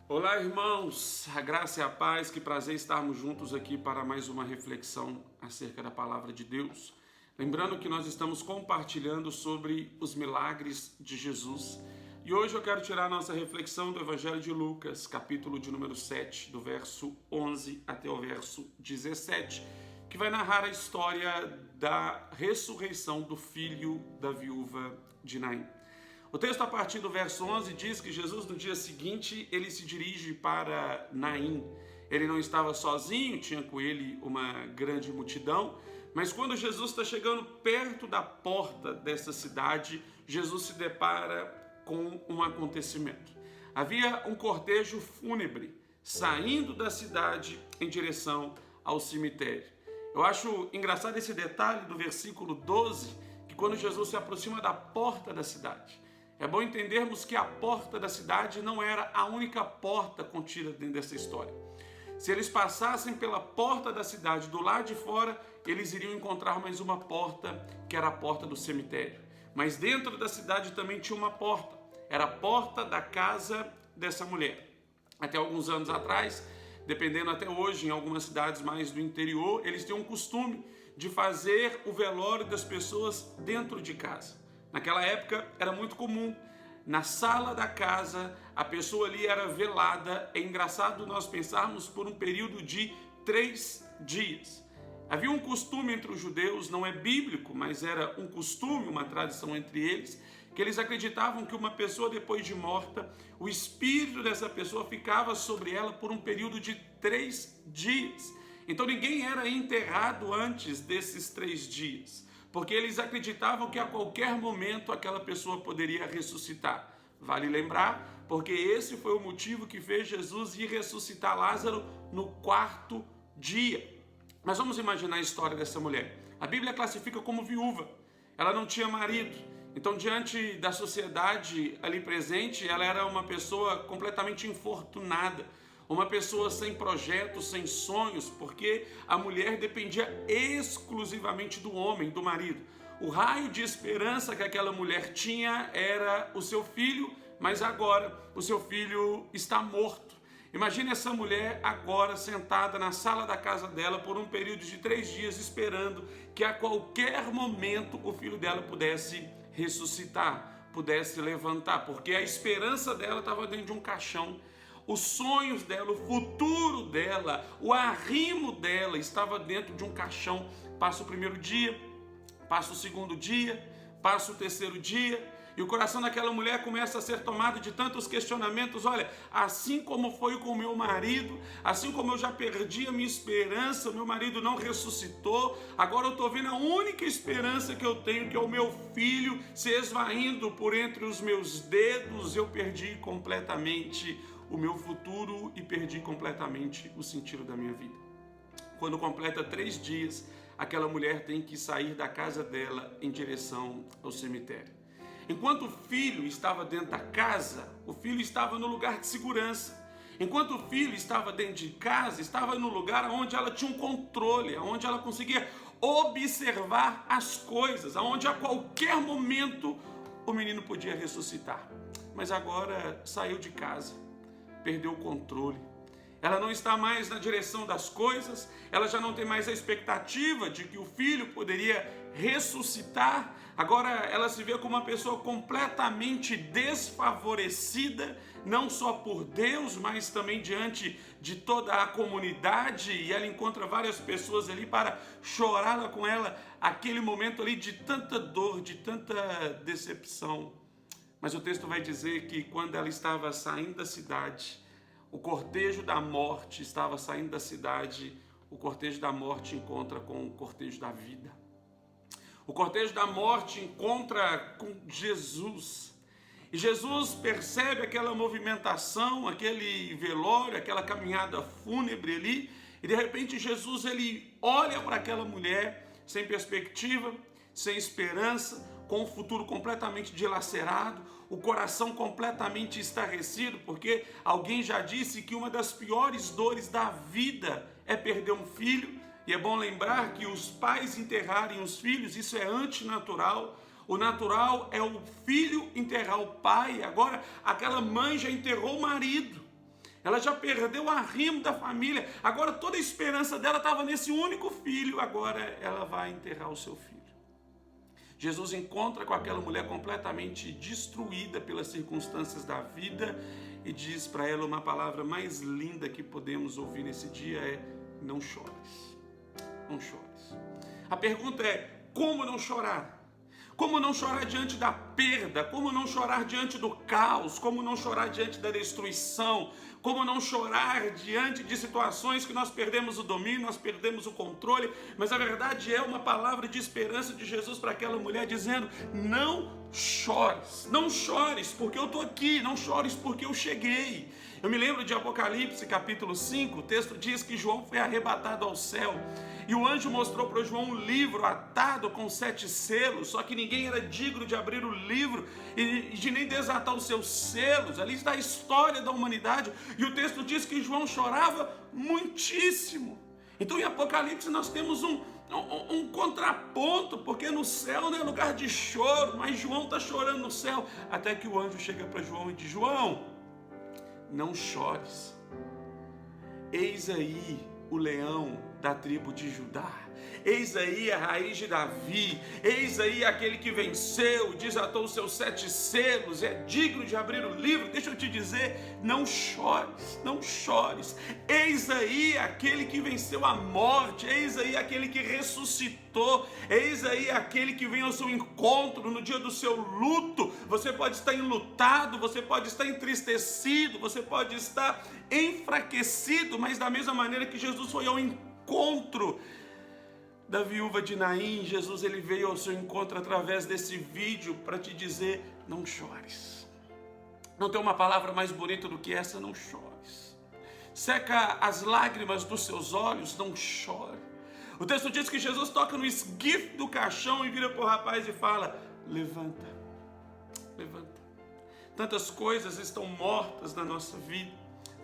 Olá, irmãos, a graça e a paz, que prazer estarmos juntos aqui para mais uma reflexão acerca da palavra de Deus. Lembrando que nós estamos compartilhando sobre os milagres de Jesus. E hoje eu quero tirar a nossa reflexão do Evangelho de Lucas, capítulo de número 7, do verso 11 até o verso 17, que vai narrar a história da ressurreição do filho da viúva de Naim. O texto a partir do verso 11 diz que Jesus no dia seguinte ele se dirige para Naim. Ele não estava sozinho, tinha com ele uma grande multidão, mas quando Jesus está chegando perto da porta dessa cidade, Jesus se depara com um acontecimento. Havia um cortejo fúnebre saindo da cidade em direção ao cemitério. Eu acho engraçado esse detalhe do versículo 12, que quando Jesus se aproxima da porta da cidade, é bom entendermos que a porta da cidade não era a única porta contida dentro dessa história. Se eles passassem pela porta da cidade do lado de fora, eles iriam encontrar mais uma porta, que era a porta do cemitério. Mas dentro da cidade também tinha uma porta. Era a porta da casa dessa mulher. Até alguns anos atrás, dependendo até hoje, em algumas cidades mais do interior, eles têm um costume de fazer o velório das pessoas dentro de casa. Naquela época era muito comum, na sala da casa, a pessoa ali era velada. É engraçado nós pensarmos por um período de 3 dias. Havia um costume entre os judeus, não é bíblico, mas era um costume, uma tradição entre eles, que eles acreditavam que uma pessoa depois de morta, o espírito dessa pessoa ficava sobre ela por um período de 3 dias. Então ninguém era enterrado antes desses 3 dias. Porque eles acreditavam que a qualquer momento aquela pessoa poderia ressuscitar. Vale lembrar, porque esse foi o motivo que fez Jesus ir ressuscitar Lázaro no 4º dia. Mas vamos imaginar a história dessa mulher. A Bíblia classifica como viúva. Ela não tinha marido. Então, diante da sociedade ali presente, ela era uma pessoa completamente infortunada. Uma pessoa sem projetos, sem sonhos, porque a mulher dependia exclusivamente do homem, do marido. O raio de esperança que aquela mulher tinha era o seu filho, mas agora o seu filho está morto. Imagine essa mulher agora sentada na sala da casa dela por um período de 3 dias, esperando que a qualquer momento o filho dela pudesse ressuscitar, pudesse levantar, porque a esperança dela estava dentro de um caixão. Os sonhos dela, o futuro dela, o arrimo dela estava dentro de um caixão. Passa o primeiro dia, passa o segundo dia, passa o terceiro dia, e o coração daquela mulher começa a ser tomado de tantos questionamentos. Olha, assim como foi com o meu marido, assim como eu já perdi a minha esperança, o meu marido não ressuscitou, agora eu estou vendo a única esperança que eu tenho, que é o meu filho se esvaindo por entre os meus dedos. Eu perdi completamente o meu futuro e perdi completamente o sentido da minha vida. Quando completa 3 dias, aquela mulher tem que sair da casa dela em direção ao cemitério. Enquanto o filho estava dentro da casa, o filho estava no lugar de segurança. Enquanto o filho estava dentro de casa, estava no lugar onde ela tinha um controle, onde ela conseguia observar as coisas, onde a qualquer momento o menino podia ressuscitar. Mas agora saiu de casa, perdeu o controle. Ela não está mais na direção das coisas, ela já não tem mais a expectativa de que o filho poderia ressuscitar. Agora ela se vê como uma pessoa completamente desfavorecida, não só por Deus, mas também diante de toda a comunidade, e ela encontra várias pessoas ali para chorar com ela, aquele momento ali de tanta dor, de tanta decepção. Mas o texto vai dizer que quando ela estava saindo da cidade, o cortejo da morte estava saindo da cidade, o cortejo da morte encontra com o cortejo da vida. O cortejo da morte encontra com Jesus. E Jesus percebe aquela movimentação, aquele velório, aquela caminhada fúnebre ali, e de repente Jesus ele olha para aquela mulher sem perspectiva, sem esperança, com o futuro completamente dilacerado, o coração completamente estarrecido, porque alguém já disse que uma das piores dores da vida é perder um filho, e é bom lembrar que os pais enterrarem os filhos, isso é antinatural. O natural é o filho enterrar o pai. Agora, aquela mãe já enterrou o marido. ela já perdeu o arrimo da família, agora toda a esperança dela estava nesse único filho, agora ela vai enterrar o seu filho. Jesus encontra com aquela mulher completamente destruída pelas circunstâncias da vida e diz para ela uma palavra mais linda que podemos ouvir nesse dia é: não chores, não chores. A pergunta é: como não chorar? Como não chorar diante da perda? Como não chorar diante do caos? Como não chorar diante da destruição? Como não chorar diante de situações que nós perdemos o domínio, nós perdemos o controle? Mas a verdade é uma palavra de esperança de Jesus para aquela mulher, dizendo: não chores, não chores porque eu estou aqui, não chores porque eu cheguei. Eu me lembro de Apocalipse capítulo 5, o texto diz que João foi arrebatado ao céu e o anjo mostrou para João um livro atado com 7 selos, só que ninguém era digno de abrir o livro e de nem desatar os seus selos. Ali está a história da humanidade e o texto diz que João chorava muitíssimo. Então em Apocalipse nós temos um contraponto, porque no céu não é lugar de choro, mas João está chorando no céu, até que o anjo chega para João e diz: João, não chores, eis aí o leão da tribo de Judá, eis aí a raiz de Davi, eis aí aquele que venceu, desatou os seus 7 selos, é digno de abrir o livro. Deixa eu te dizer, não chores, não chores, eis aí aquele que venceu a morte, eis aí aquele que ressuscitou, eis aí aquele que vem ao seu encontro no dia do seu luto. Você pode estar enlutado, você pode estar entristecido, você pode estar enfraquecido, mas da mesma maneira que Jesus foi ao encontro da viúva de Naim, Jesus ele veio ao seu encontro através desse vídeo para te dizer: não chores. Não tem uma palavra mais bonita do que essa: não chores. Seca as lágrimas dos seus olhos, não chore. O texto diz que Jesus toca no esquife do caixão e vira para o rapaz e fala: levanta, levanta. Tantas coisas estão mortas na nossa vida,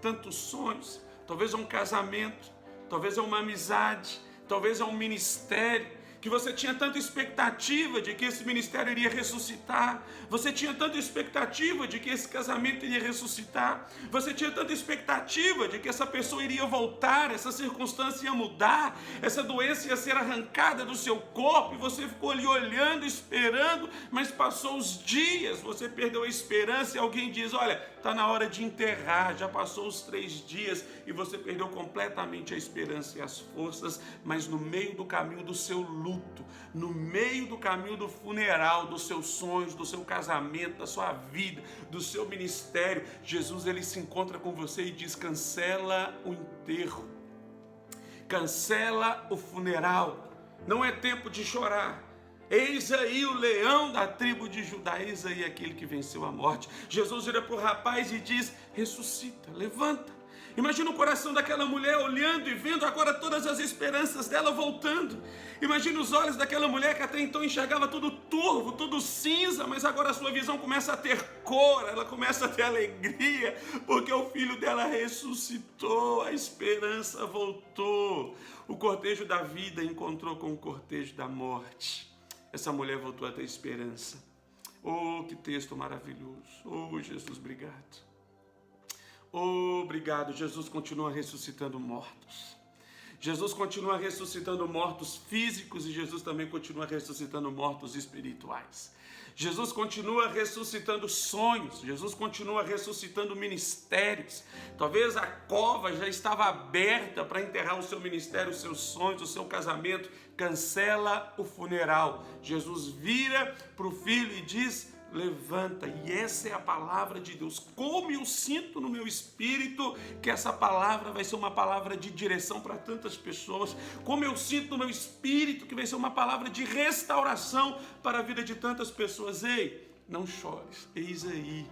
tantos sonhos, talvez é um casamento, talvez é uma amizade, talvez é um ministério, que você tinha tanta expectativa de que esse ministério iria ressuscitar, você tinha tanta expectativa de que esse casamento iria ressuscitar, você tinha tanta expectativa de que essa pessoa iria voltar, essa circunstância ia mudar, essa doença ia ser arrancada do seu corpo, e você ficou ali olhando, esperando, mas passou os dias, você perdeu a esperança e alguém diz: olha, está na hora de enterrar, já passou os 3 dias e você perdeu completamente a esperança e as forças, mas no meio do caminho do seu luto, no meio do caminho do funeral, dos seus sonhos, do seu casamento, da sua vida, do seu ministério, Jesus ele se encontra com você e diz: cancela o enterro, cancela o funeral, não é tempo de chorar. Eis aí o leão da tribo de Judá, eis aí aquele que venceu a morte. Jesus vira para o rapaz e diz: ressuscita, levanta. Imagina o coração daquela mulher olhando e vendo agora todas as esperanças dela voltando. Imagina os olhos daquela mulher que até então enxergava tudo turvo, tudo cinza, mas agora a sua visão começa a ter cor, ela começa a ter alegria, porque o filho dela ressuscitou, a esperança voltou. O cortejo da vida encontrou com o cortejo da morte. Essa mulher voltou a ter esperança. Oh, que texto maravilhoso. Oh, Jesus, obrigado. Obrigado. Jesus continua ressuscitando mortos. Jesus continua ressuscitando mortos físicos e Jesus também continua ressuscitando mortos espirituais. Jesus continua ressuscitando sonhos, Jesus continua ressuscitando ministérios. Talvez a cova já estava aberta para enterrar o seu ministério, os seus sonhos, o seu casamento. Cancela o funeral. Jesus vira para o filho e diz: levanta. E essa é a palavra de Deus. Como eu sinto no meu espírito que essa palavra vai ser uma palavra de direção para tantas pessoas. Como eu sinto no meu espírito que vai ser uma palavra de restauração para a vida de tantas pessoas. Ei, não chores. Eis aí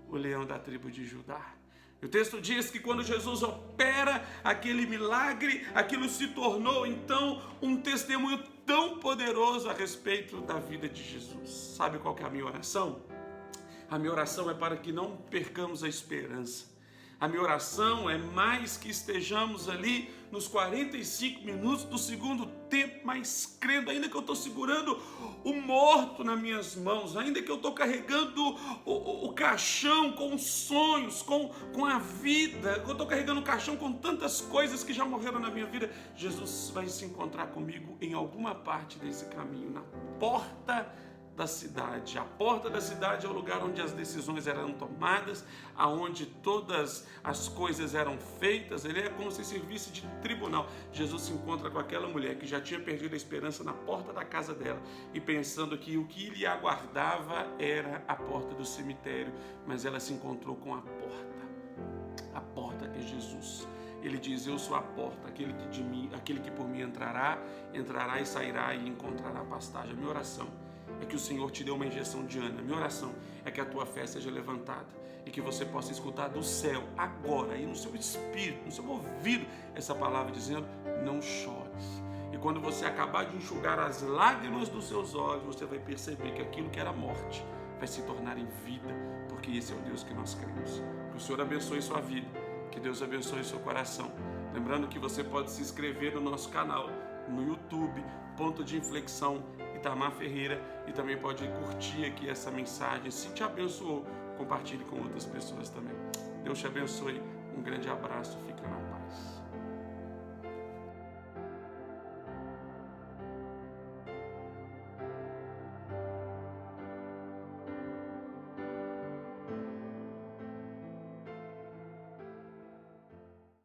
o leão da tribo de Judá. O texto diz que quando Jesus opera aquele milagre, aquilo se tornou então um testemunho tão poderoso a respeito da vida de Jesus. Sabe qual que é a minha oração? A minha oração é para que não percamos a esperança. A minha oração é mais que estejamos ali nos 45 minutos do segundo tempo, mas crendo, ainda que eu estou segurando o morto nas minhas mãos, ainda que eu estou carregando o caixão com os sonhos, com a vida, eu estou carregando o caixão com tantas coisas que já morreram na minha vida, Jesus vai se encontrar comigo em alguma parte desse caminho, na porta da cidade. A porta da cidade é o lugar onde as decisões eram tomadas, aonde todas as coisas eram feitas. Ele é como se servisse de tribunal. Jesus se encontra com aquela mulher que já tinha perdido a esperança na porta da casa dela e pensando que o que lhe aguardava era a porta do cemitério, mas ela se encontrou com a porta que é Jesus. Ele diz: eu sou a porta, aquele que por mim entrará e sairá e encontrará pastagem. A minha oração é que o Senhor te dê uma injeção de ânimo. A minha oração é que a tua fé seja levantada e que você possa escutar do céu agora, aí no seu espírito, no seu ouvido, essa palavra dizendo: não chores. E quando você acabar de enxugar as lágrimas dos seus olhos, você vai perceber que aquilo que era morte vai se tornar em vida, porque esse é o Deus que nós cremos. Que o Senhor abençoe sua vida, que Deus abençoe seu coração. Lembrando que você pode se inscrever no nosso canal no YouTube, Ponto de Inflexão Itamar Ferreira, e também pode curtir aqui essa mensagem. Se te abençoou, compartilhe com outras pessoas também. Deus te abençoe, um grande abraço, fica na